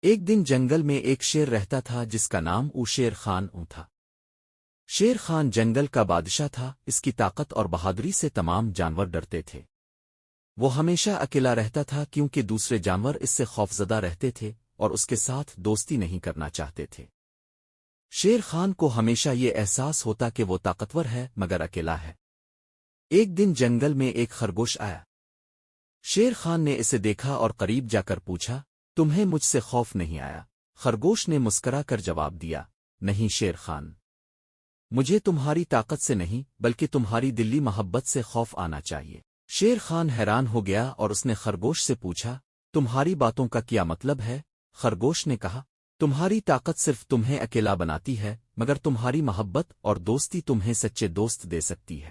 ایک دن جنگل میں ایک شیر رہتا تھا جس کا نام شیر خان تھا۔ شیر خان جنگل کا بادشاہ تھا، اس کی طاقت اور بہادری سے تمام جانور ڈرتے تھے۔ وہ ہمیشہ اکیلا رہتا تھا کیونکہ دوسرے جانور اس سے خوفزدہ رہتے تھے اور اس کے ساتھ دوستی نہیں کرنا چاہتے تھے۔ شیر خان کو ہمیشہ یہ احساس ہوتا کہ وہ طاقتور ہے مگر اکیلا ہے۔ ایک دن جنگل میں ایک خرگوش آیا۔ شیر خان نے اسے دیکھا اور قریب جا کر پوچھا، تمہیں مجھ سے خوف نہیں آیا؟ خرگوش نے مسکرا کر جواب دیا، نہیں شیر خان، مجھے تمہاری طاقت سے نہیں بلکہ تمہاری دلی محبت سے خوف آنا چاہیے۔ شیر خان حیران ہو گیا اور اس نے خرگوش سے پوچھا، تمہاری باتوں کا کیا مطلب ہے؟ خرگوش نے کہا، تمہاری طاقت صرف تمہیں اکیلا بناتی ہے مگر تمہاری محبت اور دوستی تمہیں سچے دوست دے سکتی ہے۔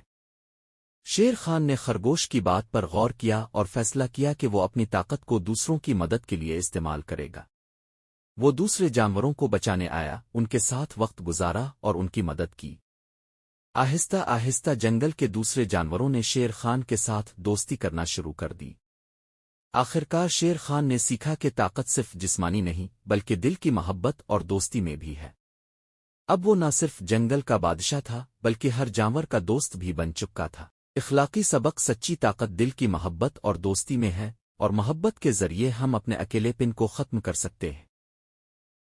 شیر خان نے خرگوش کی بات پر غور کیا اور فیصلہ کیا کہ وہ اپنی طاقت کو دوسروں کی مدد کے لیے استعمال کرے گا۔ وہ دوسرے جانوروں کو بچانے آیا، ان کے ساتھ وقت گزارا اور ان کی مدد کی۔ آہستہ آہستہ جنگل کے دوسرے جانوروں نے شیر خان کے ساتھ دوستی کرنا شروع کر دی۔ آخرکار شیر خان نے سیکھا کہ طاقت صرف جسمانی نہیں بلکہ دل کی محبت اور دوستی میں بھی ہے۔ اب وہ نہ صرف جنگل کا بادشاہ تھا بلکہ ہر جانور کا دوست بھی بن چکا تھا۔ اخلاقی سبق: سچی طاقت دل کی محبت اور دوستی میں ہے، اور محبت کے ذریعے ہم اپنے اکیلے پن کو ختم کر سکتے ہیں۔